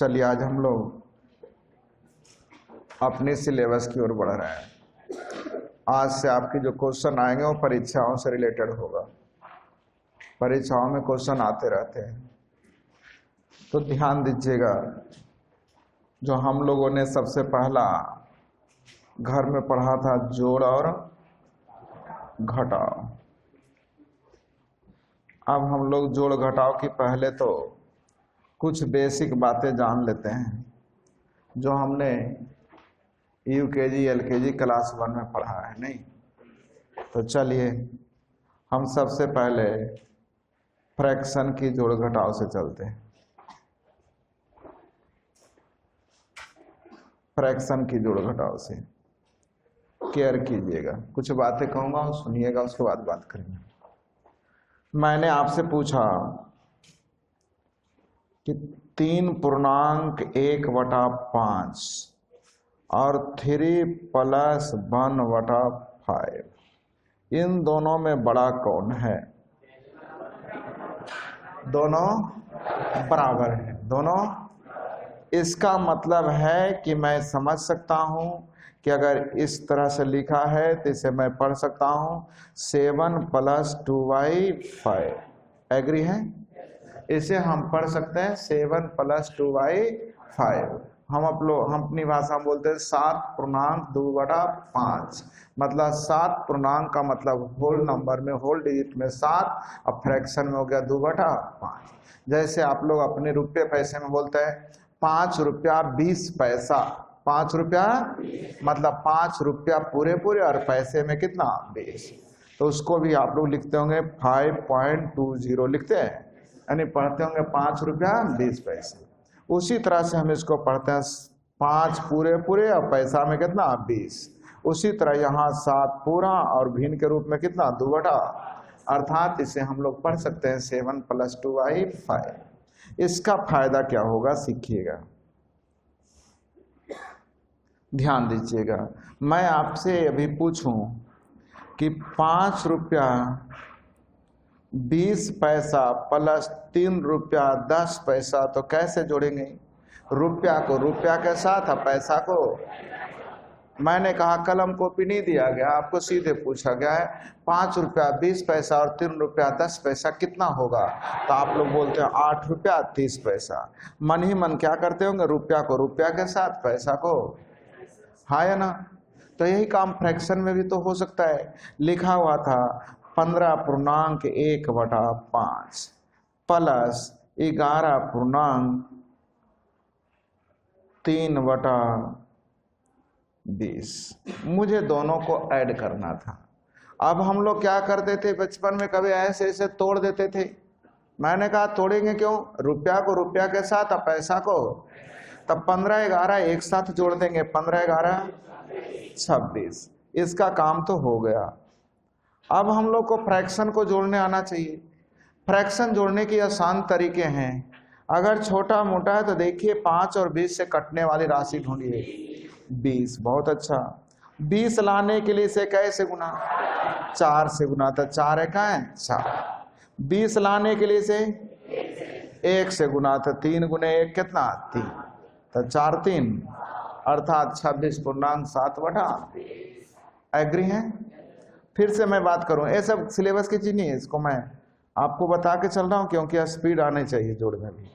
चलिए आज हम लोग अपने सिलेबस की ओर बढ़ रहे हैं। आज से आपके जो क्वेश्चन आएंगे वो परीक्षाओं से रिलेटेड होगा। परीक्षाओं में क्वेश्चन आते रहते हैं, तो ध्यान दीजिएगा। जो हम लोगों ने सबसे पहला घर में पढ़ा था जोड़ और घटाव। अब हम लोग जोड़ घटाव की पहले तो कुछ बेसिक बातें जान लेते हैं जो हमने यूकेजी एलकेजी क्लास 1 में पढ़ा है। नहीं तो चलिए हम सबसे पहले फ्रैक्शन की जोड़ घटाव से चलते हैं। फ्रैक्शन की जोड़ घटाव से केयर कीजिएगा। कुछ बातें कहूँगा सुनिएगा, उसके बाद बात करेंगे। मैंने आपसे पूछा कि 3.1/5 और 3+1/5 इन दोनों में बड़ा कौन है? दोनों बराबर है। दोनों, इसका मतलब है कि मैं समझ सकता हूं कि अगर इस तरह से लिखा है तो इसे मैं पढ़ सकता हूं 7 + 2/5। एग्री है? इसे हम पढ़ सकते हैं 7 + 2/5। हम अपनी भाषा में बोलते हैं 7.2/5। मतलब 7 पूर्णांक का मतलब होल नंबर में, होल डिजिट में 7, और फ्रैक्शन में हो गया 2/5। जैसे आप लोग अपने रुपये पैसे में बोलते हैं 5 रुपया 20 पैसा। 5 रुपया मतलब 5 रुपया पूरे पूरे और पैसे में कितना? 20। तो उसको भी आप लोग लिखते होंगे 5.20 लिखते हैं, यानी पढ़ते होंगे 5 रुपया 20 पैसे। उसी तरह से हम इसको पढ़ते हैं 5 पूरे पूरे और पैसा में कितना? 20। उसी तरह यहाँ 7 पूरा और भिन्न के रूप में कितना? 2/, अर्थात इसे हम लोग पढ़ सकते हैं 7 + 2/5। इसका फायदा क्या होगा सीखिएगा, ध्यान दीजिएगा। मैं आपसे अभी पूछूं कि 5 रुपया 20 पैसा प्लस 3 रुपया 10 पैसा तो कैसे जोड़ेंगे? रुपया को रुपया के साथ और पैसा को। मैंने कहा कलम कॉपी नहीं दिया गया, आपको सीधे पूछा गया है 5 रुपया 20 पैसा और 3 रुपया 10 पैसा कितना होगा? तो आप लोग बोलते हैं 8 रुपया 30 पैसा। मन ही मन क्या करते होंगे? रुपया को रुपया के साथ, पैसा को, हाँ या ना? तो यही काम फ्रैक्शन में भी तो हो सकता है। लिखा हुआ था 15.1/5 प्लस 11.3/20। मुझे दोनों को ऐड करना था। अब हम लोग क्या करते थे बचपन में, कभी ऐसे ऐसे तोड़ देते थे। मैंने कहा तोड़ेंगे क्यों? रुपया को रुपया के साथ और पैसा को। तब 15-11 एक साथ जोड़ देंगे, 15-11 26। इसका काम तो हो गया। अब हम लोग को फ्रैक्शन को जोड़ने आना चाहिए। फ्रैक्शन जोड़ने की आसान तरीके हैं। अगर छोटा मोटा है तो देखिए 5 और 20 से कटने वाली राशि ढूंढिए। 20, बहुत अच्छा। 20 लाने के लिए इसे कैसे गुना? 4 से गुना, तो 4 एक है 4। 20 लाने के लिए इसे 1 से गुना, तो 3 गुने 1 कितना? 3, तो 4 3, अर्थात 26.7/। एग्री है? फिर से मैं बात करूं, ये सब सिलेबस की चीज नहीं है, इसको मैं आपको बता के चल रहा हूं क्योंकि स्पीड आनी चाहिए जोड़ने में।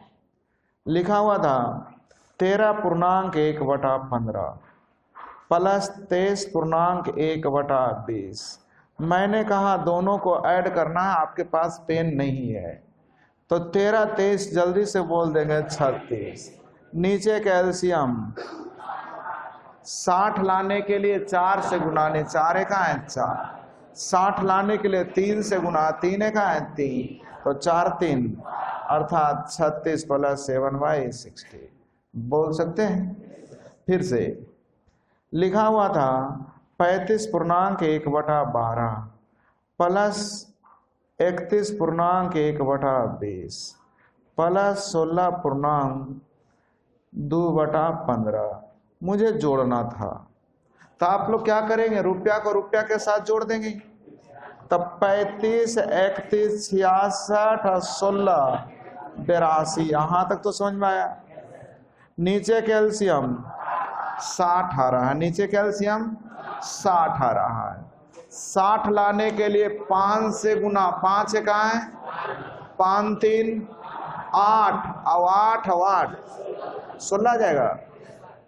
लिखा हुआ था 13.1/15 प्लस 23.1/20। मैंने कहा दोनों को ऐड करना है, आपके पास पेन नहीं है तो 13 23 जल्दी से बोल देंगे 36। नीचे कैल्शियम 60 लाने के लिए 4 से गुनाने, 4 एक है 4। 60 लाने के लिए 3 से गुना, 3 एक है 3, तो 4 3, अर्थात 36 + 7/60 बोल सकते हैं। फिर से लिखा हुआ था 35.1/12 प्लस 31.1/20 प्लस 16.2/15। मुझे जोड़ना था, तो आप लोग क्या करेंगे? रुपया को रुपया के साथ जोड़ देंगे। तब 35, 31, 66 और 16 82, यहां तक तो समझ में आया। नीचे कैल्शियम 60 आ रहा है, नीचे कैल्शियम 60 आ रहा है। 60 लाने के लिए 5 से गुना, 5 से कहाँ है, 5 3 8, अब 8 अब 8 16 जाएगा।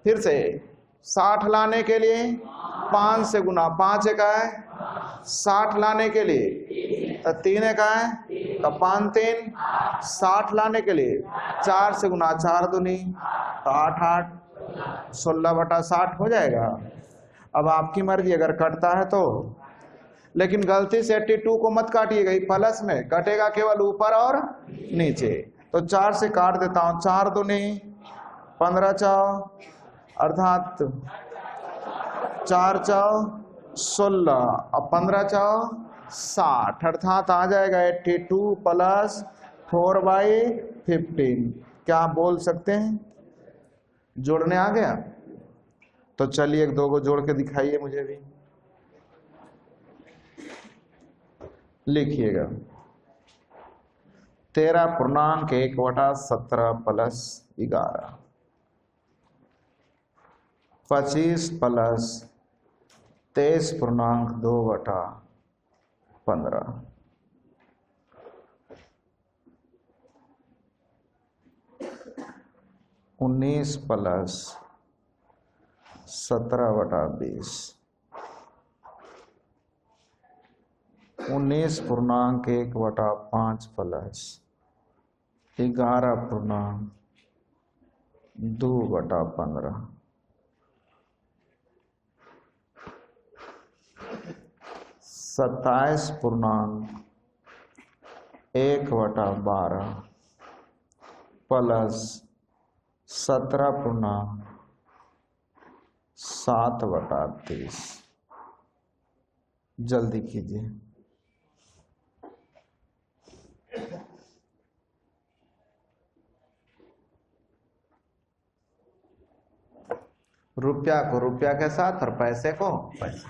फिर से 60 लाने के लिए 5 से गुना, 5 है कहाँ है, 60 लाने के लिए तो 3 है कहाँ है, तो 5 3, 60 लाने के लिए 4 से गुना, 4 दूनी तो 8 8, 16/60 हो जाएगा। अब आपकी मर्जी, अगर कटता है तो, लेकिन गलती से 82 को मत काटिएगा, प्लस में कटेगा केवल ऊपर और नीचे। तो 4 से काट देता हूं, 4 दूनी 15 चौ, अर्थात 4 चौ 16 और 15 चौ 60, अर्थात आ जाएगा 82 प्लस 4/15। क्या आप बोल सकते हैं? जोड़ने आ गया? तो चलिए एक दो को जोड़ के दिखाइए मुझे भी। लिखिएगा 13.1/17 plus 11, 25 plus 23.2/15, 19 plus 17/20, 19.1/5 plus 11.2/15, 27.1/12 plus 17.7/30। जल्दी कीजिए। रुपया को रुपया के साथ और पैसे को पैसे,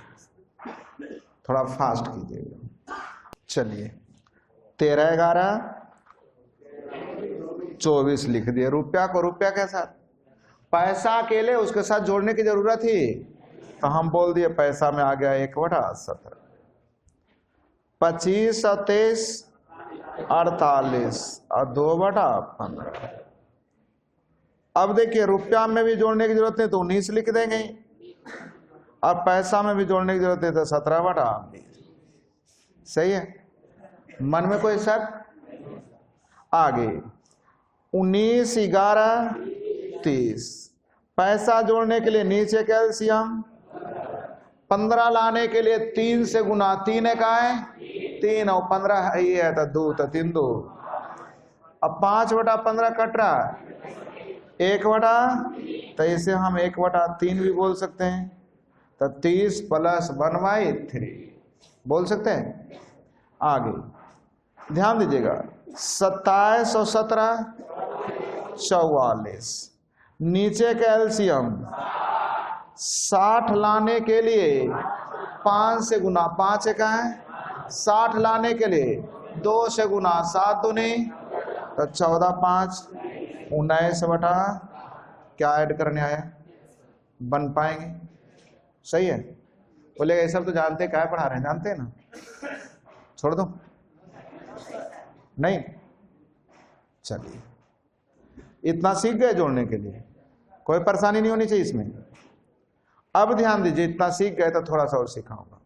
थोड़ा फास्ट कीजिएगा। चलिए 13-11-24 लिख दिए। रुपया को रुपया के साथ, पैसा अकेले उसके साथ जोड़ने की जरूरत थी तो हम बोल दिए पैसा में आ गया 1/17। 25 और 23 48 और 2/15। अब देखिए रुपया में भी जोड़ने की जरूरत नहीं तो 19 लिख देंगे, और पैसा में भी जोड़ने की जरूरत है तो 17/20। सही है? मन में कोई शक? आगे 19 11 30। पैसा जोड़ने के लिए नीचे कैल्शियम, 15 लाने के लिए 3 से गुना, 3 है कहाँ है, 3 और 15 है ये है तो 2 तो 3 2। अब 5/15 कट रहा है 1/, तो इसे हम 1/3 भी बोल सकते हैं, तो 30 प्लस 1/3 बोल सकते हैं। आगे ध्यान दीजिएगा 27 और 17 44। नीचे कैल्शियम 60 लाने के लिए 5 से गुना, 5 है कहाँ है, 60 लाने के लिए 2 से गुना, 7 दूनी तो 14 5 19 क्या ऐड करने आया, बन पाएंगे? सही है? बोलेगा ये सब तो जानते, क्या पढ़ा रहे हैं, जानते हैं ना, छोड़ दो नहीं। चलिए इतना सीख गए जोड़ने के लिए, कोई परेशानी नहीं होनी चाहिए इसमें। अब ध्यान दीजिए, इतना सीख गए तो थोड़ा सा और सिखाऊंगा।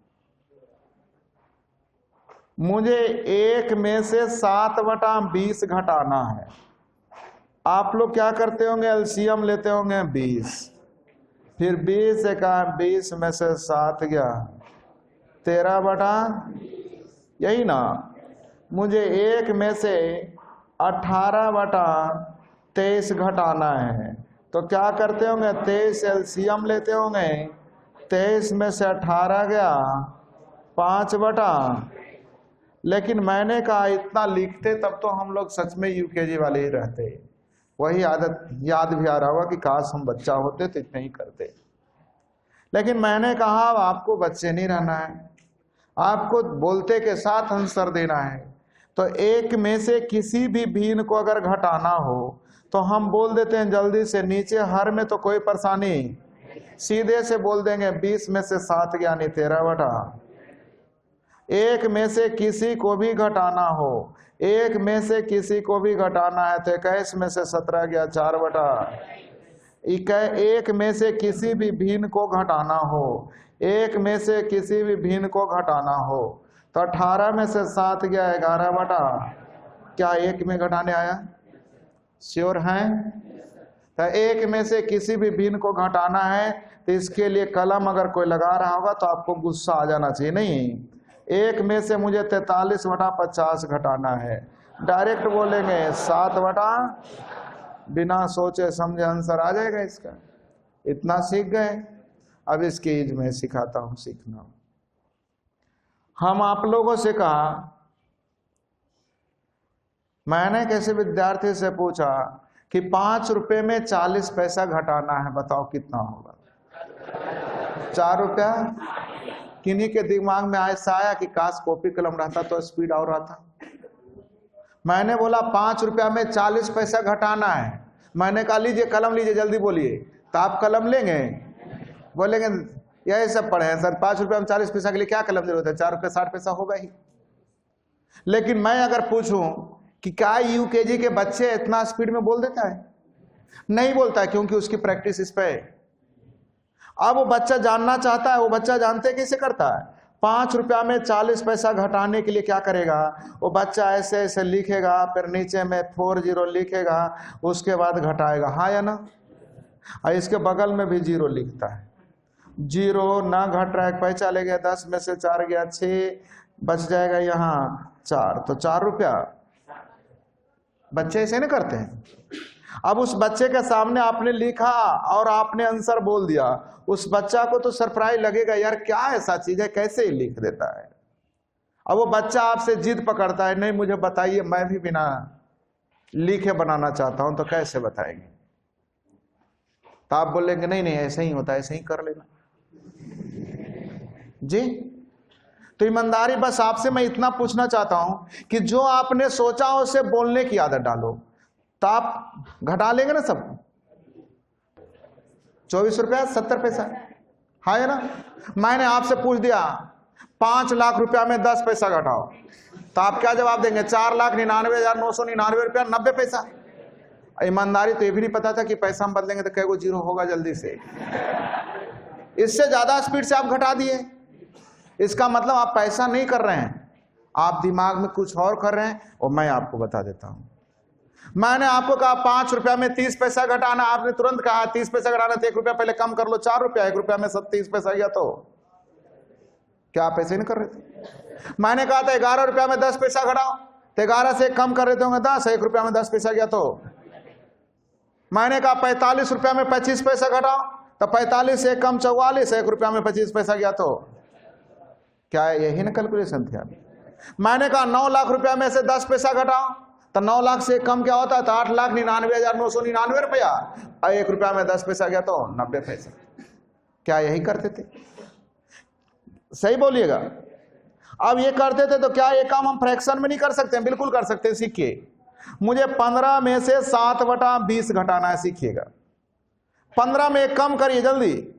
मुझे 1 में से 7/20 घटाना है। आप लोग क्या करते होंगे, एलसीएम लेते होंगे 20, फिर 20 से कहा 20 में से 7 गया 13/, यही ना। मुझे 1 में से 18/23 घटाना है, तो क्या करते होंगे, 23 एलसीएम लेते होंगे, 23 में से 18 गया 5/। लेकिन मैंने कहा इतना लिखते तब तो हम लोग सच में यूकेजी वाले ही रहते। वही आदत याद भी आ रहा होगा कि काश हम बच्चा होते तो इतना ही करते। लेकिन मैंने कहा अब आपको बच्चे नहीं रहना है, आपको बोलते के साथ आंसर देना है। तो 1 में से किसी भी भिन्न को अगर घटाना हो तो हम बोल देते हैं जल्दी से, नीचे हर में तो कोई परेशानी, सीधे से बोल देंगे 20 में से 7 गया नहीं 13 बटा, 1 में से किसी को भी घटाना हो, 1 में से किसी को भी घटाना है तो 21 में से 17 गया 4 बटा, 1 में से किसी भी भिन्न को घटाना हो, 1 में से किसी भी भिन्न को घटाना हो तो 18 में से 7 गया 11 बटा, क्या 1 में घटाने आया? श्योर हैं? तो 1 में से किसी भी भिन्न को घटाना है तो इसके लिए कलम अगर कोई लगा रहा होगा तो आपको गुस्सा आ जाना चाहिए। नहीं, 1 में से मुझे 43 बटा 50 घटाना है, डायरेक्ट बोलेंगे 7 बटा, बिना सोचे समझे आंसर आ जाएगा इसका। इतना सीख गए, अब इसकी ईज में सिखाता हूं सीखना। हम आप लोगों से कहा, मैंने किसी विद्यार्थी से पूछा कि 5 रुपए में 40 पैसा घटाना है, बताओ कितना होगा? 4 रुपया। किन्हीं के दिमाग में ऐसा आया कि काश कॉपी कलम रहता तो स्पीड और रहता। मैंने बोला 5 रुपया में 40 पैसा घटाना है। मैंने कहा लीजिए कलम लीजिए, जल्दी बोलिए। तो आप कलम लेंगे? बोलेंगे यही सब पढ़े हैं सर, 5 रुपया में 40 पैसा के लिए क्या कलम जरूरत है, 4 रुपया 60 पैसा होगा ही। लेकिन मैं अगर पूछूं कि क्या यूकेजी के बच्चे इतना स्पीड में बोल देता है? नहीं बोलता है, क्योंकि उसकी प्रैक्टिस इस पे है। अब वो बच्चा जानना चाहता है, वो बच्चा जानते कैसे करता है? 5 रुपया में 40 पैसा घटाने के लिए क्या करेगा? वो बच्चा ऐसे ऐसे लिखेगा, फिर नीचे में 40 लिखेगा, उसके बाद घटाएगा, हाँ या ना? और इसके बगल में भी 0 लिखता है। 0 ना घट रहा है, पैसा ले गया, 10 में से 4 गया 6, बच जाएगा यहाँ 4, तो 4 रुपया। बच्चे ऐसे नहीं करते हैं। अब उस बच्चे के सामने आपने लिखा और आपने आंसर बोल दिया, उस बच्चा को तो सरप्राइज लगेगा, यार क्या ऐसा चीज है, कैसे ही लिख देता है। अब वो बच्चा आपसे जिद पकड़ता है, नहीं मुझे बताइए, मैं भी बिना लिखे बनाना चाहता हूं, तो कैसे बताएंगे? तो आप बोलेंगे नहीं नहीं ऐसे ही होता है, ऐसे ही कर लेना जी। तो ईमानदारी बस आपसे मैं इतना पूछना चाहता हूं कि जो आपने सोचा उसे बोलने की आदत डालो, तो आप घटा लेंगे ना सब। 24 रुपया 70 पैसा, हाँ है ना? मैंने आपसे पूछ दिया 5 लाख रुपया में 10 पैसा घटाओ, तो आप क्या जवाब देंगे? 4,99,999 रुपया 90 पैसा। ईमानदारी तो ये भी नहीं पता था कि पैसा हम बदलेंगे तो कई को 0 होगा जल्दी से। इससे ज्यादा स्पीड से आप घटा दिए। इसका मतलब आप पैसा नहीं कर रहे हैं, आप दिमाग में कुछ और कर रहे हैं, और मैं आपको बता देता हूं। मैंने आपको कहा 5 रुपया में 30 पैसा घटाना, आपने तुरंत कहा 30 पैसा घटाना तो 1 रुपया पहले कम कर लो, 4 रुपया। 1 रुपया में 30 पैसा गया, तो क्या आप ऐसे नहीं कर रहे थे? मैंने कहा था 11 रुपया में 10 पैसा घटाओ, तो 11 से कम कर रहे होंगे 10, 1 रुपया में 10 पैसा गया। तो मैंने कहा 45 रुपया में 25 पैसा घटाओ, तो 45 से कम 44, 1 रुपया में 25 पैसा गया। तो क्या यही ना कैलकुलेशन थी? मैंने कहा 9 लाख रुपया में से 10 पैसा घटाओ, तो 9 लाख से कम क्या होता है? तो 8,99,999 रुपया, और 1 रुपया में 10 पैसा गया तो 90 पैसा। क्या यही करते थे? सही बोलिएगा। अब ये करते थे तो क्या ये काम हम फ्रैक्शन में नहीं कर सकते हैं? बिल्कुल कर सकते हैं। सीखिए, मुझे 15 में से 7 बटा 20 घटाना है, सीखिएगा। 15 में 1 कम करिए जल्दी,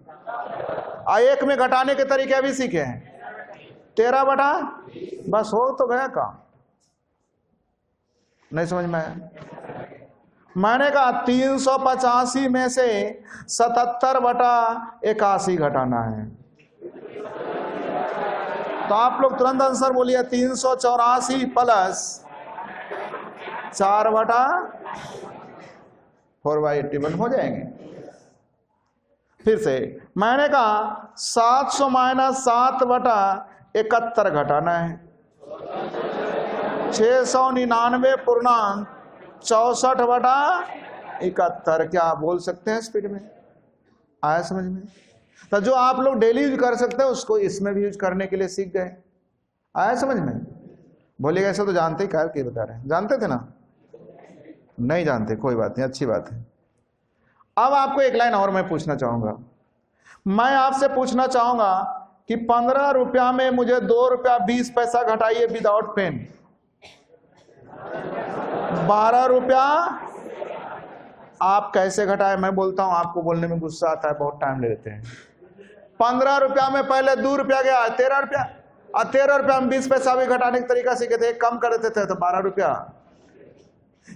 और 1 में घटाने के तरीके भी सीखे हैं। 13 बटा, बस हो तो गया काम। नहीं समझ में आया? मैंने कहा 385 में से 77 बटा 81 घटाना है, तो आप लोग तुरंत आंसर बोलिए 384 प्लस 4 बटा 4/81 हो जाएंगे। फिर से मैंने कहा 700 माइनस 7 बटा 71 घटाना है, 699.64 बटा 71। क्या आप बोल सकते हैं स्पीड में? आया समझ में? तो जो आप लोग डेली यूज कर सकते हैं उसको इसमें भी यूज करने के लिए सीख गए। आया समझ में? बोलिएगा ऐसा तो जानते ही, क्या बता रहे हैं? जानते थे ना? नहीं जानते, कोई बात नहीं, अच्छी बात है। अब आपको एक लाइन और मैं पूछना चाहूंगा। मैं आपसे पूछना चाहूंगा कि 15 रुपया में मुझे 2 रुपया 20 पैसा घटाइए विदाउट पेन। 12 रुपया आप कैसे घटाए मैं बोलता हूं, आपको बोलने में गुस्सा आता है, बहुत टाइम ले लेते हैं। 15 रुपया में पहले 2 रुपया गया 13 रुपया, और 13 रुपया में 20 पैसा भी घटाने का तरीका सीखे थे, कम कर देते थे तो 12 रुपया।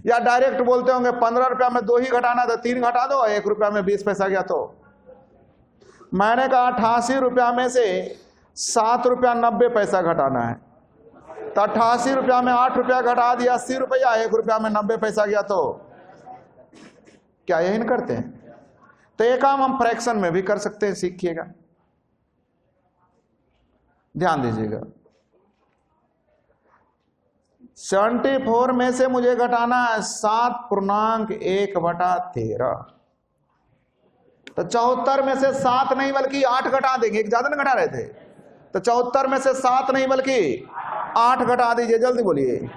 या डायरेक्ट बोलते होंगे 15 रुपया में 2 ही घटाना तो 3 घटा दो, 1 रुपया में 20 पैसा गया। तो मैंने कहा 88 रुपया में से 7 रुपया 90 पैसा घटाना है, तो 88 रुपया में 8 रुपया घटा दिया, 80 रुपया, 1 रुपया में 90 पैसा गया। तो क्या यही नहीं करते हैं? तो ये काम हम फ्रैक्शन में भी कर सकते हैं, सीखिएगा, ध्यान दीजिएगा। 74 में से मुझे घटाना है 7.1/13, तो 74 में से 7 नहीं बल्कि 8 घटा देंगे, एक ज्यादा ना घटा रहे थे, तो 74 में से 7 नहीं बल्कि 8 घटा दीजिए, जल्दी बोलिए।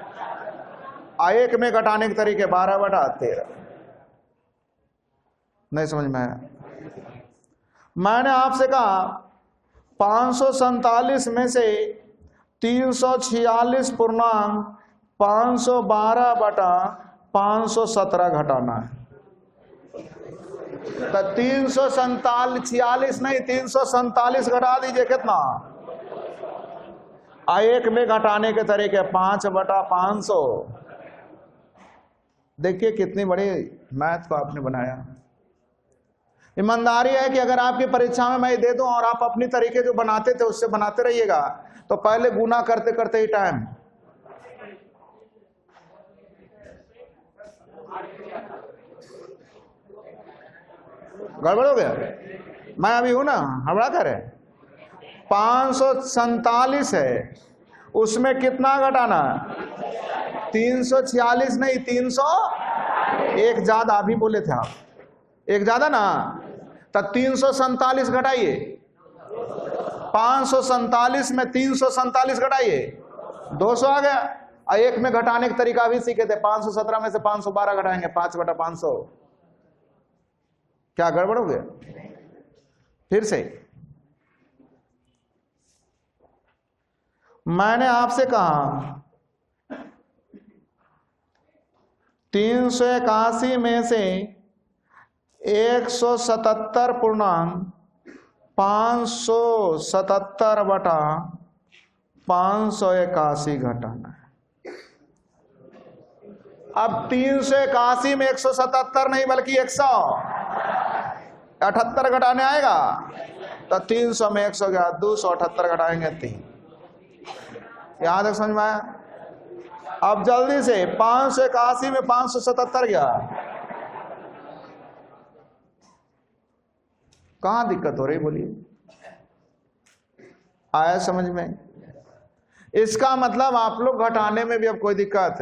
1 में घटाने के तरीके 12/13। नहीं समझ में आया? मैंने आपसे कहा 547 में से 346.512/517 घटाना है, तो 346 नहीं 347 घटा दीजिए, कितना? 1 में घटाने के तरीके 5/500। देखिए कितनी बड़ी मैथ को आपने बनाया। ईमानदारी है कि अगर आपकी परीक्षा में मैं दे दूं और आप अपनी तरीके जो बनाते थे उससे बनाते रहिएगा, तो पहले गुना करते करते ही टाइम गड़बड़ हो गया। मैं अभी हूं ना, हबड़ा करे 547 है, उसमें कितना घटाना? 346 नहीं 300, एक ज्यादा अभी बोले थे आप, एक ज्यादा ना, तो 347 घटाइए। 547 में 347 घटाइए, 200 आ गया। और 1 में घटाने का तरीका भी सीखे थे, 517 में से 512 घटाएंगे, 5/500। क्या गड़बड़ हो गया? फिर से मैंने आपसे कहा 381 में से 177/581 घटाना है। अब 381 में 177 नहीं बल्कि 178 घटाने आएगा, तो 300 में 100 गया, 278 घटाएंगे 3। यहां तक समझ में आया? अब जल्दी से 581 में 577 गया, कहां दिक्कत हो रही बोलिए? आया समझ में? इसका मतलब आप लोग घटाने में भी अब कोई दिक्कत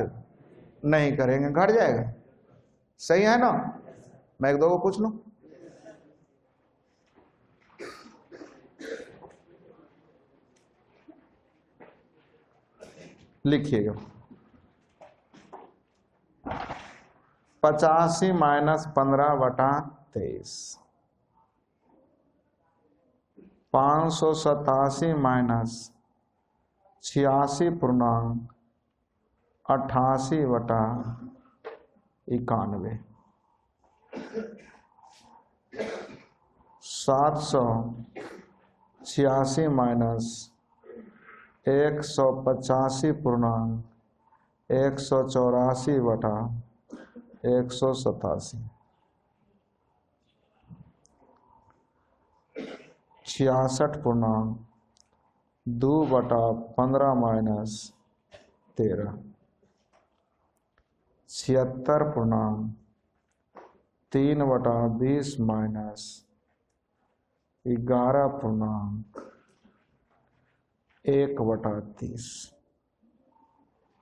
नहीं करेंगे, घट जाएगा। सही है ना? मैं 1-2 को पूछ लूं। लिखिएगा 85 - 15/23, 587 - 86.88/91, 786 - 185/184/187, 66.2/15 - 13, 76.3/20 - 11.1/30।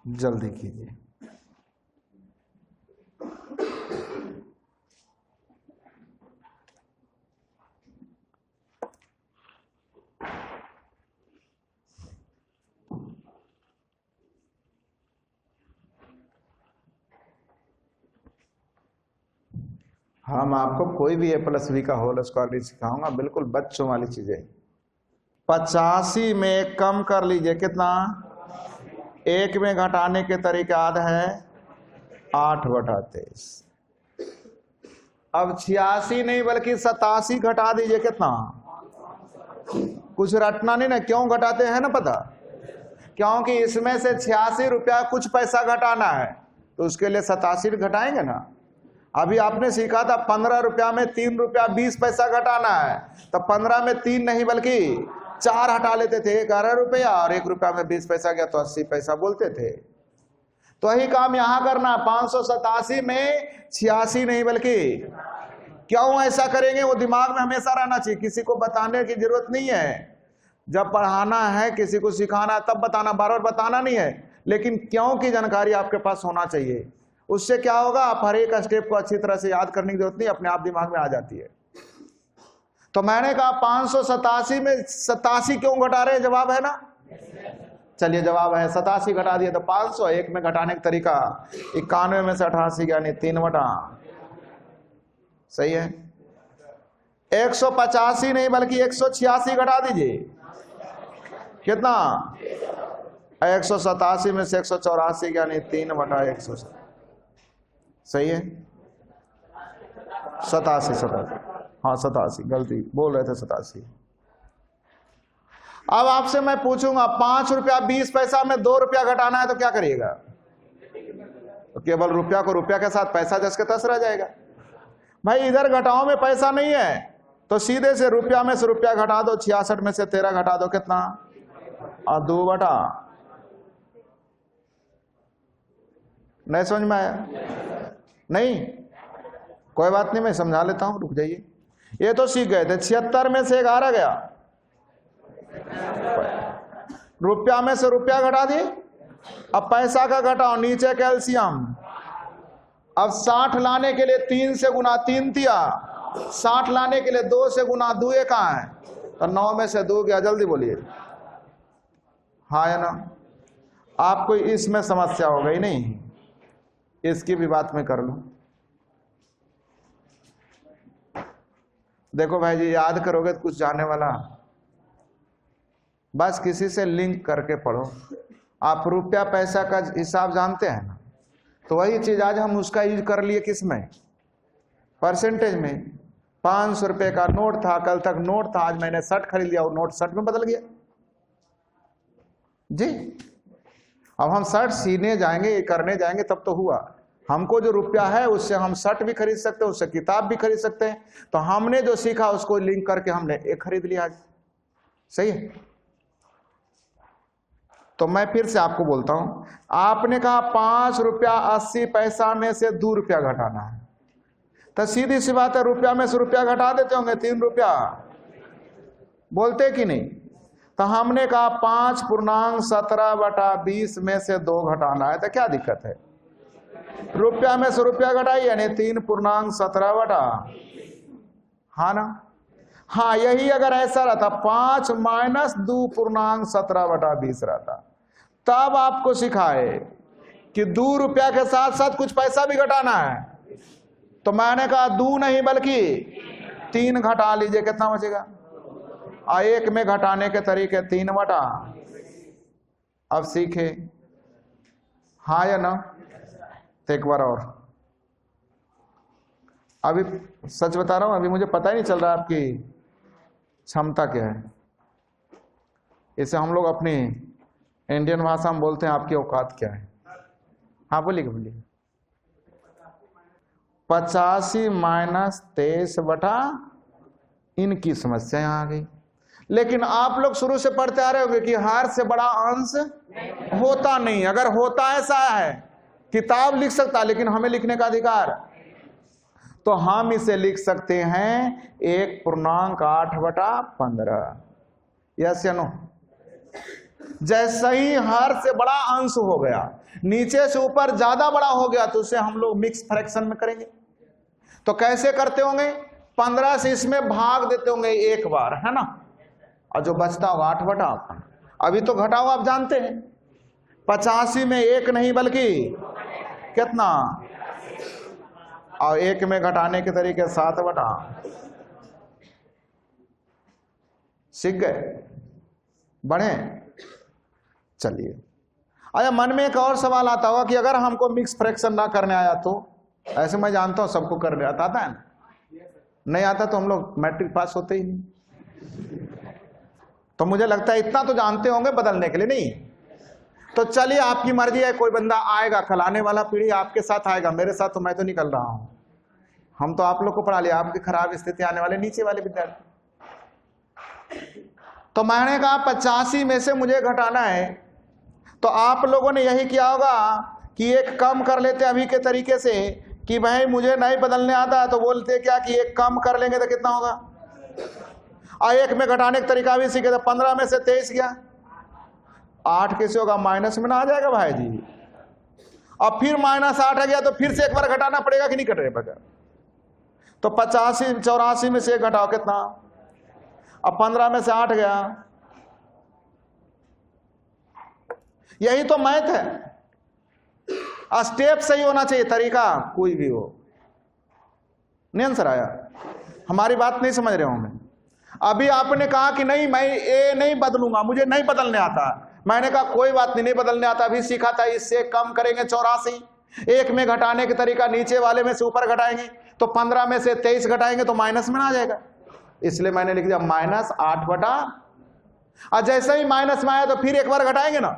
जल्दी कीजिए। हम आपको कोई भी A+B का होल स्क्वायर नहीं सिखाऊंगा, बिल्कुल बच्चों वाली चीजें। 85 में कम कर लीजिए, कितना? 1 में घटाने के तरीके याद है 8/23। अब 86 नहीं बल्कि 87 घटा दीजिए, कितना? कुछ रटना नहीं ना, क्यों घटाते हैं ना पता? क्योंकि इसमें से 86 रुपया कुछ पैसा घटाना है, तो उसके लिए 87 घटाएंगे ना। अभी आपने सीखा था 15 रुपया में 3 रुपया 20 पैसा घटाना है, तो 15 में 3 नहीं बल्कि 4 हटा लेते थे, 11 रुपया, और 1 रुपया में 20 पैसा गया तो 80 पैसा बोलते थे। तो वही काम यहां करना, 587 में 86 नहीं बल्कि, क्यों ऐसा करेंगे वो दिमाग में हमेशा रहना चाहिए, किसी को बताने की जरूरत नहीं है। जब पढ़ाना है, किसी को सिखाना है तब बताना, बार बार बताना नहीं है, लेकिन क्यों की जानकारी आपके पास होना चाहिए। उससे क्या होगा, आप हर एक स्टेप को अच्छी तरह से याद करने की जरूरत नहीं, अपने आप दिमाग में आ जाती है। तो मैंने कहा 587 में 87 क्यों घटा रहे हैं, जवाब है ना? चलिए जवाब है 87 घटा दिए तो 500। एक में घटाने का तरीका 91 में से 88 यानी 3 बटा, सही है। 185 नहीं बल्कि 186 घटा दीजिए, कितना? 187 में से 184 यानी 3 बटा 100, सही है। 87, हाँ 87, गलती बोल रहे थे 87। अब आपसे मैं पूछूंगा 5 रुपया 20 पैसा में 2 रुपया घटाना है तो क्या करिएगा? तो केवल रुपया को रुपया के साथ पैसा जस के तस रह जाएगा। भाई इधर घटाओ में पैसा नहीं है तो सीधे से रुपया में से रुपया घटा दो, 66 में से 13 घटा दो, कितना? और 2 बटा, नहीं समझ में आया? नहीं, कोई बात नहीं, मैं समझा लेता हूं, रुक जाइए। ये तो सीख गए थे। 76 में से 11 गया, रुपया में से रुपया घटा दिए। अब पैसा का घटाओ, नीचे कैल्शियम। अब 60 लाने के लिए 3 से गुना 3 दिया, 60 लाने के लिए 2 से गुना 2 कहाँ है, तो 9 में से 2 गया। जल्दी बोलिए, हाँ या ना? आपको इसमें समस्या हो गई नहीं, इसकी भी बात मैं कर लूं। देखो भाई जी, याद करोगे तो कुछ जाने वाला, बस किसी से लिंक करके पढ़ो। आप रुपया पैसा का हिसाब जानते हैं ना, तो वही चीज आज हम उसका यूज कर लिए, किस में? परसेंटेज में। 500 रुपए का नोट था, कल तक नोट था, आज मैंने शर्ट खरीद लिया, और नोट शर्ट में बदल गया जी। अब हम शर्ट सीने जाएंगे, ये करने जाएंगे तब तो हुआ। हमको जो रुपया है उससे हम शर्ट भी खरीद सकते हैं, उससे किताब भी खरीद सकते हैं। तो हमने जो सीखा उसको लिंक करके हमने एक खरीद लिया आज, सही है। तो मैं फिर से आपको बोलता हूं, आपने कहा 5 रुपया 80 पैसा में से 2 रुपया घटाना है, तो सीधी सी बात है रुपया में से रुपया घटा देते होंगे, 3 रुपया बोलते कि नहीं? तो हमने कहा 5.17 बटा 20 में से 2 घटाना है, तो क्या दिक्कत है? रुपया में से रुपया घटाइए यानी 3.17 बटा, हाँ ना? हाँ, यही अगर ऐसा रहता 5 माइनस 2.17 बटा 20 रहता, तब आपको सिखाए कि 2 रुपया के साथ साथ कुछ पैसा भी घटाना है। तो मैंने कहा 2 नहीं बल्कि 3 घटा लीजिए, कितना बचेगा? और 1 में घटाने के तरीके 3 बटा। अब सीखे, हाँ या ना? तो एक बार और, अभी सच बता रहा हूं, अभी मुझे पता ही नहीं चल रहा आपकी क्षमता क्या है। इसे हम लोग अपनी इंडियन भाषा में बोलते हैं आपकी औकात क्या है। हाँ बोलिए बोलिए। 85 माइनस 23 बटा, इनकी समस्या यहां आ गई। लेकिन आप लोग शुरू से पढ़ते आ रहे होंगे कि हार से बड़ा अंश होता नहीं। अगर होता ऐसा है, किताब लिख सकता, लेकिन हमें लिखने का अधिकार, तो हम इसे लिख सकते हैं 1.8 बटा 15। यस या नो? जैसे ही हर से बड़ा अंश हो गया, नीचे से ऊपर ज्यादा बड़ा हो गया, तो उसे हम लोग मिक्स फ्रैक्शन में करेंगे। तो कैसे करते होंगे? 15 से इसमें भाग देते होंगे एक बार, है ना? और जो बचता होगा 8 बटा। अभी तो घटाओ आप जानते हैं, 85 में 1 नहीं बल्कि कितना, और 1 में घटाने के तरीके 7 बटा। सीख गए? बढ़े? चलिए, अच्छा मन में एक और सवाल आता होगा कि अगर हमको मिक्स फ्रैक्शन ना करने आया तो? ऐसे मैं जानता हूं सबको करने आता है ना, नहीं आता तो हम लोग मैट्रिक पास होते ही नहीं। तो मुझे लगता है इतना तो जानते होंगे बदलने के लिए, नहीं? तो चलिए आपकी मर्जी है, कोई बंदा आएगा कल, आने वाला पीढ़ी आपके साथ आएगा, मेरे साथ तो मैं तो निकल रहा हूं। हम तो आप लोग को पढ़ा लिया, आपकी खराब स्थिति आने वाले नीचे वाले विद्यार्थी। तो मैंने कहा 85 में से मुझे घटाना है, तो आप लोगों ने यही किया होगा कि एक कम कर लेते अभी के तरीके से कि भाई मुझे नहीं बदलने आता, तो बोलते क्या कि एक कम कर लेंगे तो कितना होगा, और एक में घटाने का तरीका भी सीखे, तो 15 में से 23 गया, 8 कैसे होगा, माइनस में ना आ जाएगा भाई जी। अब फिर -8 आ गया तो फिर से एक बार घटाना पड़ेगा कि नहीं घटेगा? तो 85 84 में से एक घटाओ कितना, अब 15 में से 8 गया। यही तो मैथ है, स्टेप सही होना चाहिए, तरीका कोई भी हो। नहीं आंसर आया? हमारी बात नहीं समझ रहे होंगे। अभी आपने कहा कि नहीं मैं ए नहीं बदलूंगा, मुझे नहीं बदलने आता। मैंने कहा कोई बात नहीं, नहीं बदलने आता, अभी सीखा था, इससे कम करेंगे 84, एक में घटाने का तरीका नीचे वाले में से ऊपर घटाएंगे, तो 15 में से 23 घटाएंगे तो माइनस में आ जाएगा, इसलिए मैंने लिख दिया -8/। और जैसे ही माइनस में आया तो फिर एक बार घटाएंगे ना,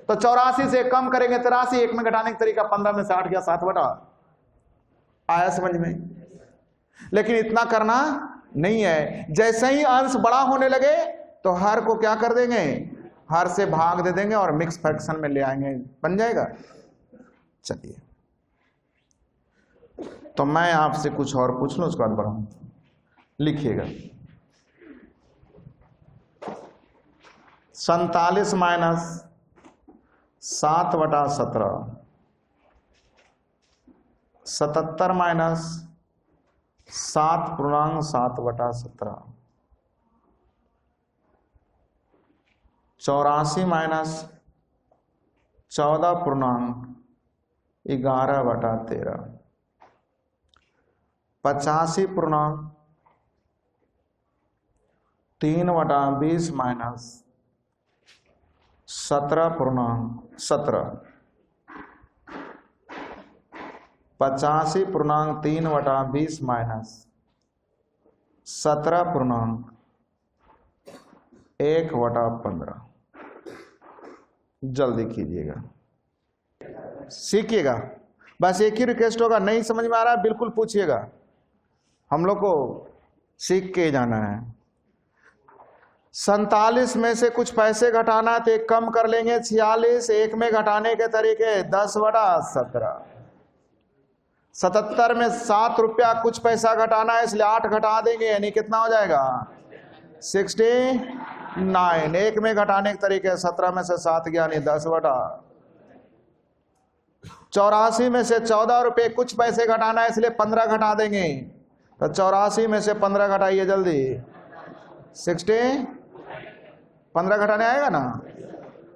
तो 84 से कम करेंगे 83, एक में घटाने का तरीका 15 में से 8 गया 7/। आया समझ में? लेकिन इतना करना नहीं है। जैसे ही अंश बड़ा होने लगे तो हर को क्या कर देंगे, हर से भाग दे देंगे और मिक्स फ्रैक्शन में ले आएंगे, बन जाएगा। चलिए तो मैं आपसे कुछ और पूछ लूं, उसके बाद बढ़ाऊं। लिखिएगा 47 - 7/17, 77 - 7/7/17, 84 - 14/11/13, 85/3/20 - 17/17, 85/3/20 - 17/1/15। जल्दी कीजिएगा, सीखिएगा। बस एक ही रिक्वेस्ट होगा, नहीं समझ में आ रहा है बिल्कुल पूछिएगा, हम लोग को सीख के जाना है। 47 में से कुछ पैसे घटाना तो एक कम कर लेंगे 46, एक में घटाने के तरीके 10/17। 77 में 7 रुपया कुछ पैसा घटाना है, इसलिए 8 घटा देंगे, यानी कितना हो जाएगा 69। एक में घटाने के तरीके 17 में से 7 गया, यानी 10/। 84 में से 14 रुपये कुछ पैसे घटाना है, इसलिए 15 घटा देंगे, तो 84 में से 15 घटाइए जल्दी, 60, 15 घटाने आएगा ना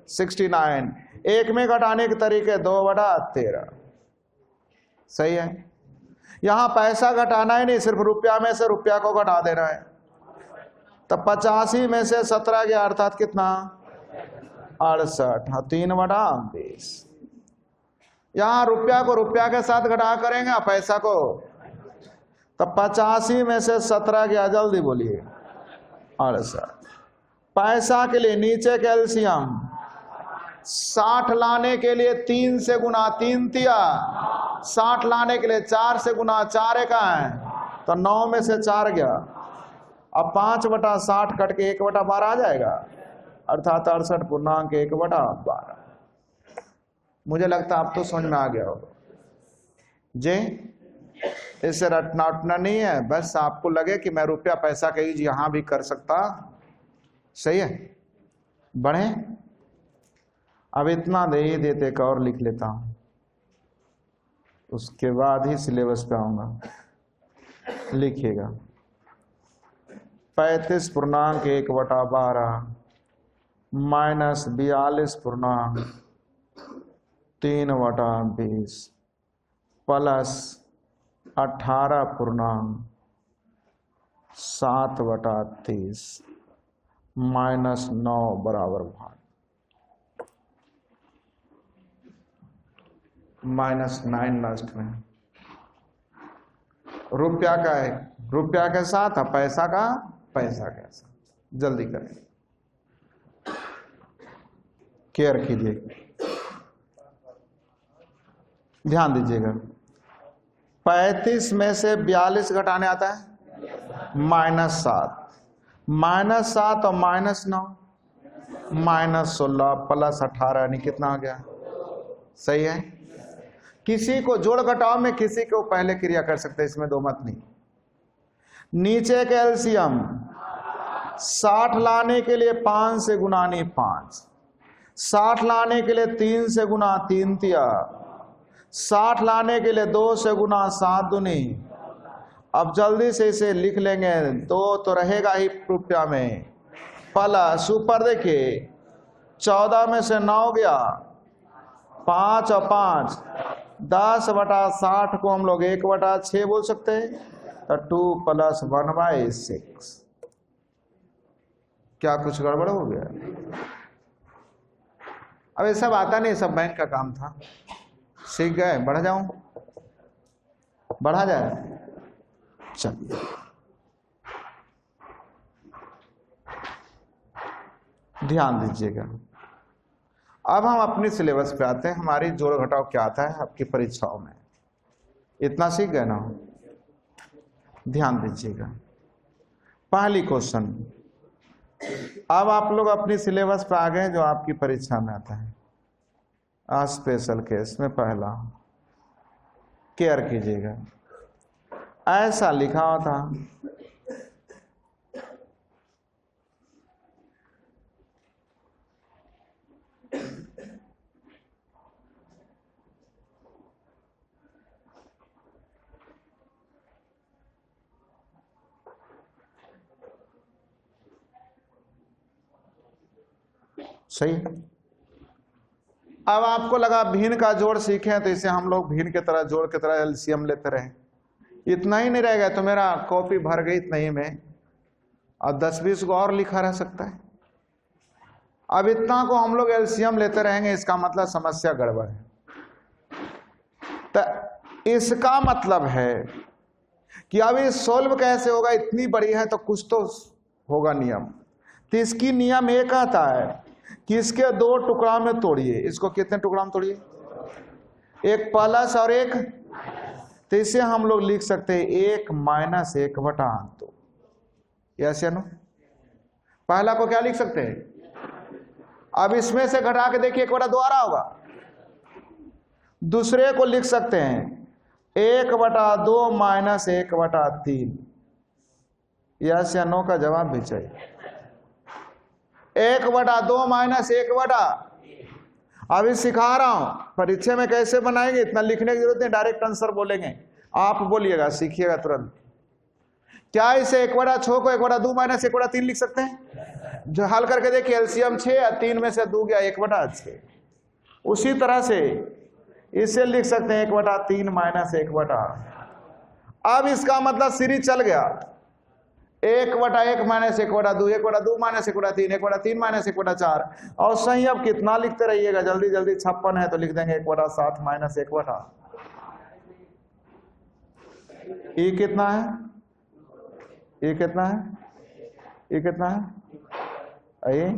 69। एक में घटाने के तरीके 2/13। सही है। यहां पैसा घटाना है नहीं, सिर्फ रुपया में से रुपया को घटा देना है। तो 85 में से 17 गया, अर्थात कितना 68, 3/20। यहां रुपया को रुपया के साथ घटा करेंगे, पैसा को, तो 85 में से 17 गया, जल्दी बोलिए 68। पैसा के लिए नीचे कैल्शियम 60 लाने के लिए 3 से गुना, 3 तिया 60 लाने के लिए 4 से गुना, 4 का है तो 9 में से 4 गया। अब 5/60 कट के 1/12 आ जाएगा, अर्थात 68.1/12। मुझे लगता है आप तो समझ में आ गया होगा जी। इससे रटना उठना नहीं है, बस आपको लगे कि मैं रुपया पैसा का यूज यहां भी कर सकता। सही है, बढ़े। अब इतना दे ही देते का और लिख लेता हूं, उसके बाद ही सिलेबस पे आऊंगा। लिखिएगा 35.1/12 -42.3/20 प्लस 18.7/30 -9 बराबर भाग -9 लास्ट में रुपया का है रुपया के साथ, पैसा का पैसा के साथ। जल्दी करें, केयर कीजिए, ध्यान दीजिएगा। 35 में से 42 घटाने आता है -7, -7 और -9, -16 प्लस 18 यानी कितना आ गया? सही है। किसी को जोड़ घटाव में किसी को पहले क्रिया कर सकते हैं, इसमें दो मत नहीं। नीचे के एलसीएम 60 लाने के लिए 5 से गुना नहीं 5, 60 लाने के लिए 3 से गुना 3 तिया, 60 लाने के लिए 2 से गुना 7 दूनी। अब जल्दी से इसे लिख लेंगे, 2 तो रहेगा ही रुपया में, प्लस ऊपर देखिए 14 में से 9 गया, 5 और 5 10/60 को हम लोग 1/6 बोल सकते हैं, तो 2 + 1/6। क्या कुछ गड़बड़ हो गया? अब ये सब आता नहीं, सब बैंक का काम था, सीख गए। बढ़ जाऊं, बढ़ा जाए, चलिए ध्यान दीजिएगा। अब हम अपनी सिलेबस पे आते हैं। हमारी जोड़ घटाव क्या आता है आपकी परीक्षाओं में, इतना सीख गए ना? ध्यान दीजिएगा। पहली क्वेश्चन, अब आप लोग अपनी सिलेबस पे आ गए जो आपकी परीक्षा में आता है। स्पेशल केस में पहला, केयर कीजिएगा, ऐसा लिखा हुआ था, सही। अब आपको लगा भिन्न का जोड़ सीखे, तो इसे हम लोग भिन्न की तरह जोड़ की तरह एलसीएम लेते रहे। इतना ही नहीं रहेगा तो मेरा कॉपी भर गई इतना ही में, और 10-20 को और लिखा रह सकता है। अब इतना को हम लोग एलसीएम लेते रहेंगे, इसका मतलब समस्या गड़बड़ है। तो इसका मतलब है कि अब ये सोल्व कैसे होगा, इतनी बड़ी है तो कुछ तो होगा नियम। तो इसकी नियम एक आता है कि इसके 2 टुकड़ा में तोड़िए। इसको कितने टुकड़ा में तोड़िए? एक प्लस और एक, तो इसे हम लोग लिख सकते हैं 1 - 1/2। यस या नो? पहला को क्या लिख सकते हैं? अब इसमें से घटा के देखिए 1/2 आ रहा होगा। दूसरे को लिख सकते हैं 1/2 - 1/3। यस या नो का जवाब भी चाहिए। 1/2 - 1/। अभी सिखा रहा हूं परीक्षा में कैसे बनाएंगे, इतना लिखने की जरूरत नहीं, डायरेक्ट आंसर बोलेंगे। आप बोलिएगा, सीखिएगा तुरंत। क्या इसे 1/6 को 1/2 - 1/3 लिख सकते हैं? जो हल करके देखिए, एलसीएम 6 और 3 में से 2 गया 1/6। उसी तरह से इसे लिख सकते हैं 1/3 - 1/8। अब इसका मतलब सीरीज चल गया, 1/1 - 1/2, 1/2 - 1/3, 1/3 - 1/4। और सही अब कितना लिखते रहिएगा, जल्दी जल्दी 56 है तो लिख देंगे 1/7 - 1/8। ये कितना है? ये कितना है? ये कितना है? आइए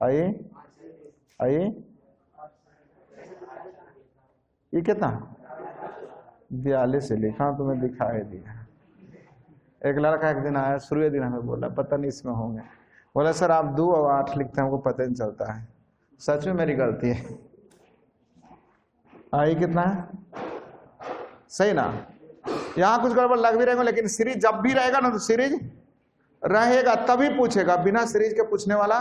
आइए आइए, ये कितना? 42 लिखा, तुम्हें दिखाई दिया। एक लड़का एक दिन आया, शुरू दिन हमें बोला पता नहीं इसमें होंगे। बोला सर आप 2 और 8 लिखते हैं, हमको पता नहीं चलता है। सच में मेरी गलती है। ये कितना है? सही ना? यहाँ कुछ गड़बड़ लग भी रहेगा, लेकिन सीरीज जब भी रहेगा ना तो सीरीज रहेगा, तभी पूछेगा, बिना सीरीज के पूछने वाला।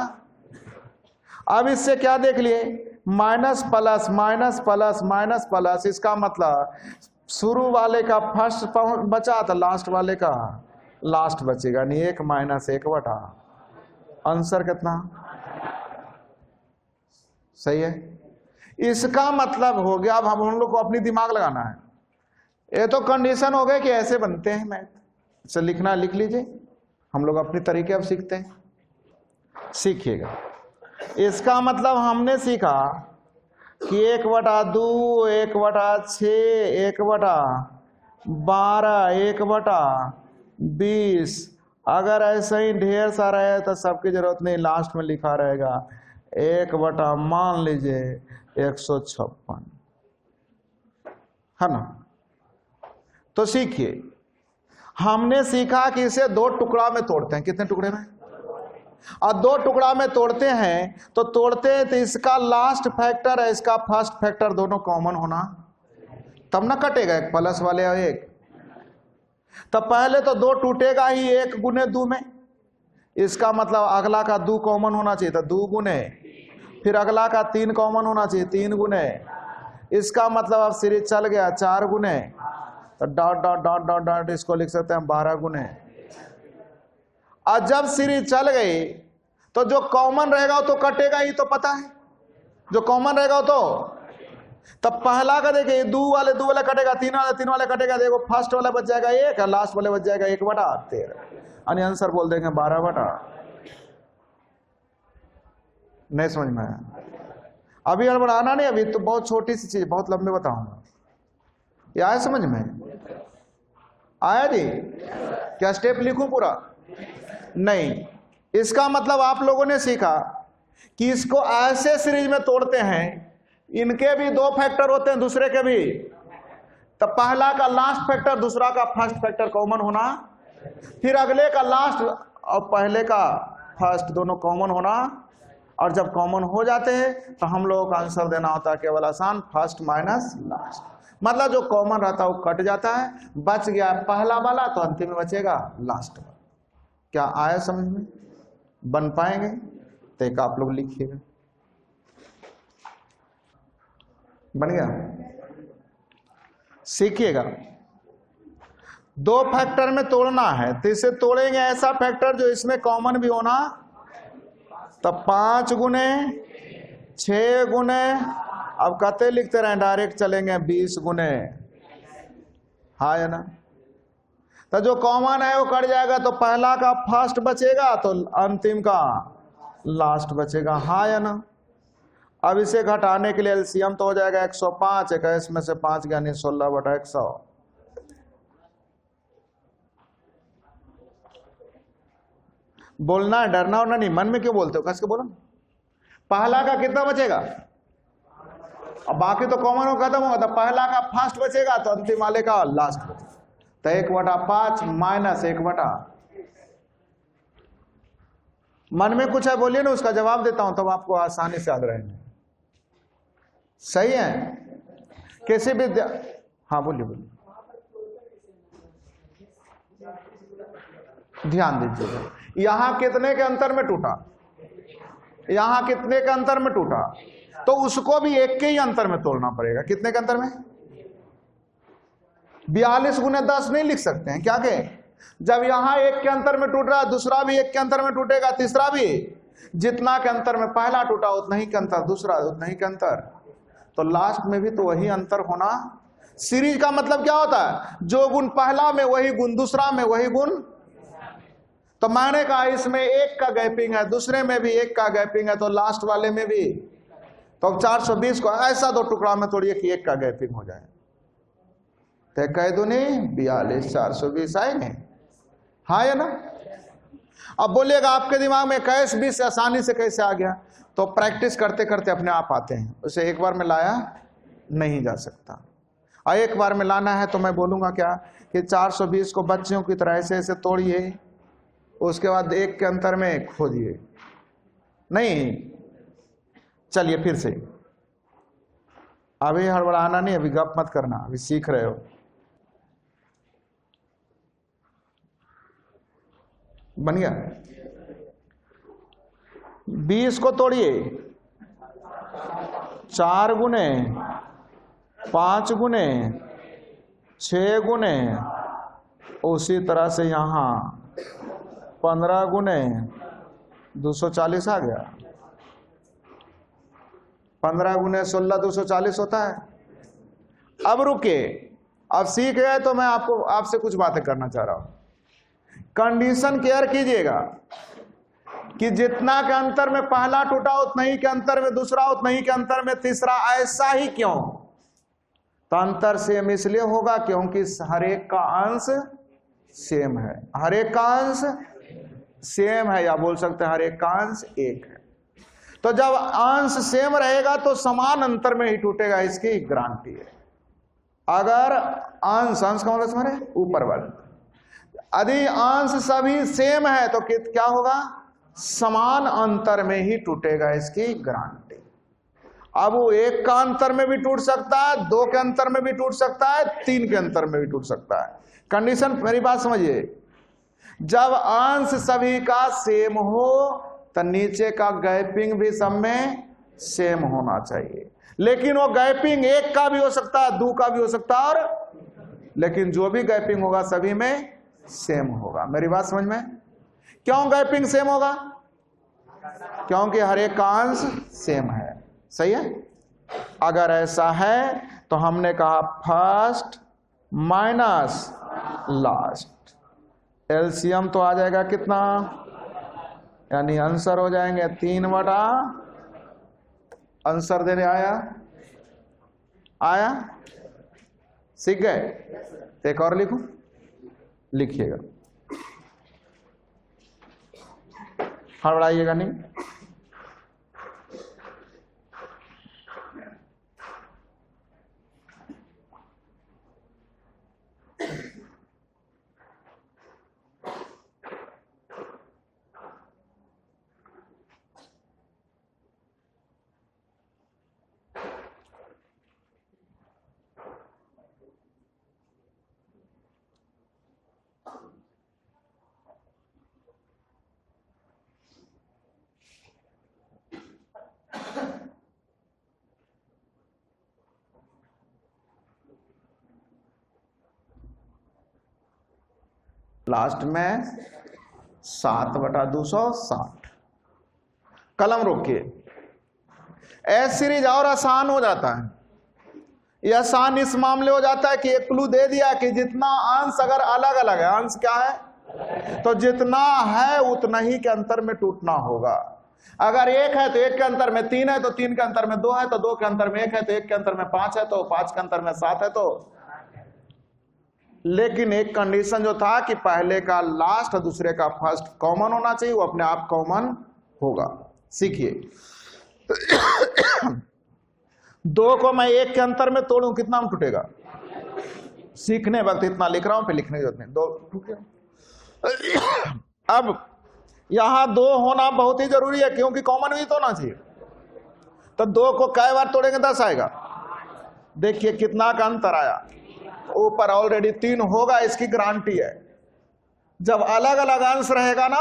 अब इससे क्या देख लिए, minus plus minus plus minus plus, इसका मतलब शुरू वाले का फर्स्ट बचा तो लास्ट वाले का लास्ट बचेगा, नहीं 1 - 1/8। आंसर कितना? सही है। इसका मतलब हो गया, अब हम लोग को अपनी दिमाग लगाना है। ये तो कंडीशन हो गए कि ऐसे बनते हैं मैथ, इसे लिखना लिख लीजिए, हम लोग अपने तरीके अब सीखते हैं, सीखिएगा। इसका मतलब हमने सीखा कि 1/2, 1/6, 12 1/20। अगर ऐसे ही ढेर सारा है तो सबकी जरूरत नहीं, लास्ट में लिखा रहेगा 1/ मान लीजिए 156, है ना। तो सीखिए, हमने सीखा कि इसे 2 टुकड़ा में तोड़ते हैं। कितने टुकड़े में? और 2 टुकड़ा में तोड़ते हैं तो इसका लास्ट फैक्टर है इसका फर्स्ट फैक्टर दोनों कॉमन होना, तब ना कटेगा एक प्लस वाले और एक। तब पहले तो 2 टूटेगा ही 1 गुने 2 में, इसका मतलब अगला का 2 कॉमन होना चाहिए था 2 गुने, फिर अगला का 3 कॉमन होना चाहिए 3 गुने, इसका मतलब अब सीरीज चल गया 4 गुने, तो dot dot dot dot dot इसको लिख सकते हैं 12 गुने। और जब सीरीज चल गई तो जो कॉमन रहेगा वो तो कटेगा ही, तो पता है जो कॉमन रहेगा वो तो। तब पहला का देखिए 2 वाले कटेगा, 3 वाले कटेगा, देखो फर्स्ट वाला बच जाएगा 1 और लास्ट वाले बच जाएगा 1/13, यानी आंसर बोल देंगे 12। नहीं समझ में आया? अभी गड़बड़ाना नहीं, अभी तो बहुत छोटी सी चीज, बहुत लंबे बताऊंगा। ये आया समझ में? आया जी? क्या स्टेप लिखूं पूरा? नहीं। इसका मतलब आप लोगों ने सीखा कि इसको ऐसे सीरीज में तोड़ते हैं, इनके भी 2 फैक्टर होते हैं, दूसरे के भी। तो पहला का लास्ट फैक्टर दूसरा का फर्स्ट फैक्टर कॉमन होना, फिर अगले का लास्ट और पहले का फर्स्ट दोनों कॉमन होना, और जब कॉमन हो जाते हैं तो हम लोगों का आंसर देना होता है केवल आसान, फर्स्ट माइनस लास्ट। मतलब जो कॉमन रहता है वो कट जाता है, बच गया पहला वाला तो अंतिम में बचेगा लास्ट वाला। क्या आया समझ में? बन पाएंगे तो एक आप लोग लिखिएगा। बन गया? सीखिएगा। 2 फैक्टर में तोड़ना है तो इसे तोड़ेंगे ऐसा फैक्टर जो इसमें कॉमन भी होना, तो 5 गुने 6 गुने, अब कहते लिखते रहे डायरेक्ट चलेंगे 20 गुने, हाँ या ना। तो जो कॉमन है वो कट जाएगा, तो पहला का फर्स्ट बचेगा तो अंतिम का लास्ट बचेगा, हाँ या ना। अब इसे घटाने के लिए एलसीएम तो हो जाएगा 105, 21 में से 5 यानी 16/100। बोलना है, डरना होना नहीं, मन में क्यों बोलते हो, कस के बोलो। पहला का कितना बचेगा, अब बाकी तो कॉमन हो खत्म होगा, तो पहला का फर्स्ट बचेगा तो अंतिम वाले का लास्ट बचेगा, तो 1/5 माइनस 1/। मन में कुछ है बोलिए ना, उसका जवाब देता हूं तब आपको आसानी से याद रहेंगे। सही है? किसी भी हाँ बोलिए बोलिए, ध्यान दीजिएगा। यहां कितने के अंतर में टूटा, यहां कितने के अंतर में टूटा, तो उसको भी 1 के ही अंतर में तोड़ना पड़ेगा। कितने के अंतर में? 42 गुने 10 नहीं लिख सकते हैं क्या के? जब यहां 1 के अंतर में टूट रहा है, दूसरा भी 1 के अंतर में टूटेगा, तीसरा भी। जितना के अंतर में पहला टूटा उतना ही के अंतर दूसरा, उतना ही के अंतर, तो लास्ट में भी तो वही अंतर होना। सीरीज का मतलब क्या होता है, जो गुण पहला में वही गुण दूसरा में वही गुण। तो मैंने कहा इसमें 1 का गैपिंग है, दूसरे में भी 1 का गैपिंग है, तो लास्ट वाले में भी। तो अब 420 को ऐसा 2 टुकड़ा में तोड़िए कि 1 का गैपिंग हो जाए, तो कह दो नहीं 42 420 आएंगे, हाँ या ना। अब बोलिएगा आपके दिमाग में 21 20 आसानी से कैसे आ गया, तो प्रैक्टिस करते करते अपने आप आते हैं, उसे एक बार में लाया नहीं जा सकता। और एक बार में लाना है तो मैं बोलूंगा क्या कि 420 को बच्चों की तरह ऐसे तोड़िए, उसके बाद 1 के अंतर में खोदिए। नहीं, चलिए फिर से, अभी हड़बड़ाना नहीं, अभी गप मत करना, अभी सीख रहे हो। बन गया? 20 को तोड़िए, 4 गुने 5 गुने 6 गुने, उसी तरह से यहां 15 गुने 240 आ गया। 15 गुने 16 240 होता है। अब रुके, अब सीख गए तो मैं आपसे कुछ बातें करना चाह रहा हूं। कंडीशन केयर कीजिएगा कि जितना के अंतर में पहला टूटा उतना ही के अंतर में दूसरा, उतना ही के अंतर में तीसरा, ऐसा ही क्यों? तो अंतर सेम इसलिए होगा क्योंकि हर एक का अंश सेम है, हर एक का अंश सेम है, या बोल सकते हैं हर एक का अंश एक है। तो जब अंश सेम रहेगा तो समान अंतर में ही टूटेगा, इसकी गारंटी है। अगर अंश का मतलब समझ रहे, ऊपर वाले, यदि अंश सभी सेम है तो क्या होगा, समान अंतर में ही टूटेगा, इसकी गारंटी। अब वो एक का अंतर में भी टूट सकता है, दो के अंतर में भी टूट सकता है, तीन के अंतर में भी टूट सकता है। कंडीशन, मेरी बात समझिए, जब अंश सभी का सेम हो तो नीचे का गैपिंग भी सब में सेम होना चाहिए। लेकिन वो गैपिंग एक का भी हो सकता है, दो का भी हो सकता है, और लेकिन जो भी गैपिंग होगा सभी में सेम होगा। मेरी बात समझ में? क्यों गैपिंग सेम होगा? क्योंकि हर एक का अंश सेम है। सही है? अगर ऐसा है तो हमने कहा फर्स्ट माइनस लास्ट, एलसीएम तो आ जाएगा कितना, यानी आंसर हो जाएंगे 3 बटा, आंसर देने आया, सीख गए? एक और लिखूं, लिखिएगा, हड़बड़ाइएगा नहीं। लास्ट में 7/260। कलम रोकिए। एस सीरीज और आसान हो जाता है, यह आसान इस मामले हो जाता है कि एक क्लू दे दिया कि जितना अंश अगर अलग अलग है, अंश क्या है, तो जितना है उतना ही के अंतर में टूटना होगा। अगर एक है तो एक के अंतर में 3 है, तो 3 के अंतर में 2 है, तो 2 के अंतर में 1 है, तो 1 के अंतर में 5 है, तो 5 के अंतर में 7 है। तो लेकिन एक कंडीशन जो था कि पहले का लास्ट और दूसरे का फर्स्ट कॉमन होना चाहिए, वो अपने आप कॉमन होगा। सीखिए, 2 को मैं 1 के अंतर में तोड़ूं, कितना में टूटेगा? सीखने वक्त इतना लिख रहा हूं, फिर लिखने की जरूरत नहीं, 2 टूट गया। अब यहां 2 होना बहुत ही जरूरी है, क्योंकि कॉमन भी तो होना चाहिए। तो 2 को कई बार तोड़ेंगे 10 आएगा। देखिए कितना का अंतर आया, ऊपर ऑलरेडी 3 होगा, इसकी गारंटी है। जब अलग अलग अंश रहेगा ना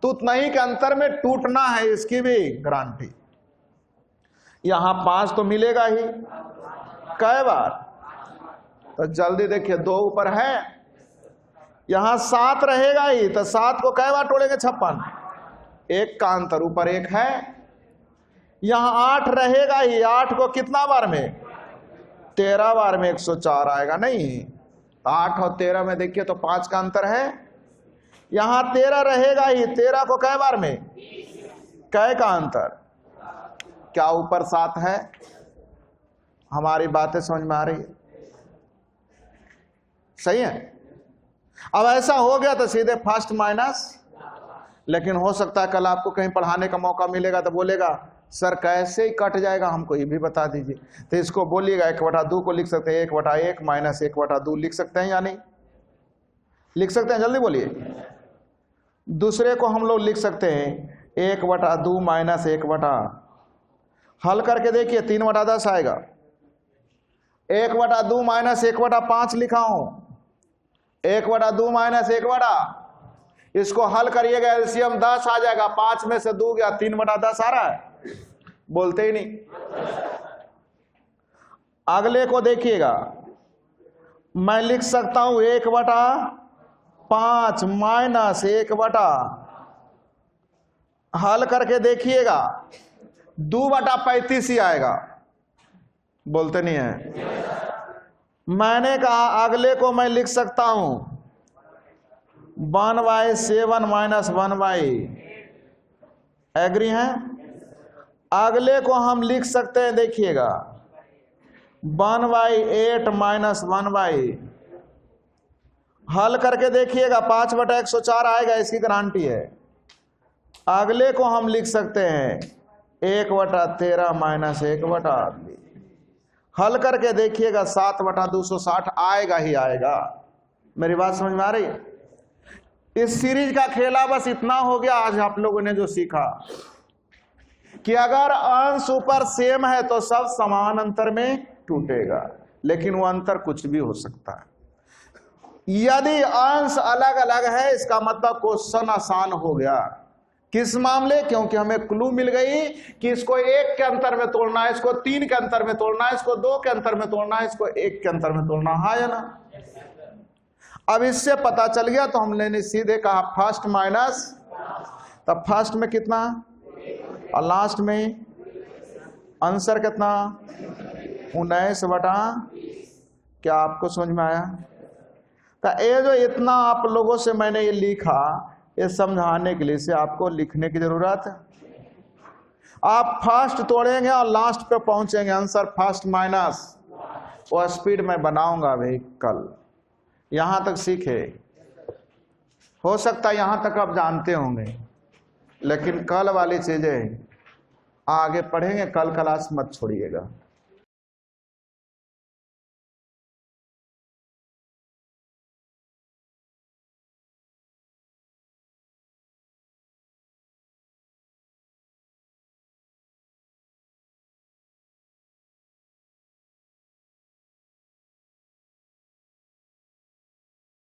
तो उतना ही के अंतर में टूटना है, इसकी भी गारंटी। यहां 5 तो मिलेगा ही, कई बार? तो जल्दी देखिए, 2 ऊपर है, यहां 7 रहेगा ही, तो 7 को कई बार तोड़ेंगे? 56। 1 का अंतर, ऊपर 1 है। यहां 8 रहेगा ही, 8 को कितना बार में? 13 बार में 104 आएगा नहीं? 8 और 13 में देखिए तो 5 का अंतर है। यहां 13 रहेगा ही, 13 को कई बार में? कै का अंतर, क्या ऊपर 7 है? हमारी बातें समझ में आ रही है? सही है? अब ऐसा हो गया तो सीधे फर्स्ट माइनस, लेकिन हो सकता है कल आपको कहीं पढ़ाने का मौका मिलेगा तो बोलेगा सर कैसे ही कट जाएगा, हमको ये भी बता दीजिए। तो इसको बोलिएगा 1/2 को लिख सकते हैं 1/1 माइनस 1/2 लिख सकते हैं या नहीं लिख सकते हैं? जल्दी बोलिए। दूसरे को हम लोग लिख सकते हैं 1/2 माइनस 1/, हल करके देखिए 3/10 आएगा। 1/2 माइनस 1/5 लिखा हूं, 1/2 माइनस 1/, इसको हल करिएगा, एलसीएम 10 आ जाएगा। 5 में से 2 गया, 3/10 आ रहा है, बोलते ही नहीं। अगले को देखिएगा, मैं लिख सकता हूं 1/5 माइनस 1/, हल करके देखिएगा 2/35 ही आएगा, बोलते नहीं है। मैंने कहा अगले को मैं लिख सकता हूं 1/7 माइनस 1/, एग्री हैं? अगले को हम लिख सकते हैं, देखिएगा 1/8 माइनस 1/, हल करके देखिएगा 5/104 आएगा, इसकी गारंटी है। अगले को हम लिख सकते हैं 1/13 माइनस 1/20, हल करके देखिएगा 7/260 आएगा ही आएगा। मेरी बात समझ में आ रही है? इस सीरीज का खेला बस इतना हो गया आज आप लोगों ने जो सीखा कि अगर अंश ऊपर सेम है तो सब समान अंतर में टूटेगा, लेकिन वो अंतर कुछ भी हो सकता है। यदि अंश अलग अलग है इसका मतलब क्वेश्चन आसान हो गया। किस मामले? क्योंकि हमें क्लू मिल गई कि इसको 1 के अंतर में तोड़ना है, इसको 3 के अंतर में तोड़ना है, इसको 2 के अंतर में तोड़ना है, इसको 1 के अंतर में तोड़ना है या ना। अब इससे पता चल गया तो हमने सीधे कहा फर्स्ट माइनस, तब फर्स्ट में कितना और लास्ट में आंसर कितना 19/, क्या आपको समझ में आया? तो ये जो इतना आप लोगों से मैंने ये लिखा ये समझाने के लिए से आपको लिखने की जरूरत है। आप फर्स्ट तोड़ेंगे और लास्ट पे पहुंचेंगे आंसर फर्स्ट माइनस, वो स्पीड में बनाऊंगा भाई कल। यहां तक सीखे, हो सकता है यहां तक आप जानते होंगे, लेकिन कल वाली चीजें आगे पढ़ेंगे, कल क्लास मत छोड़िएगा।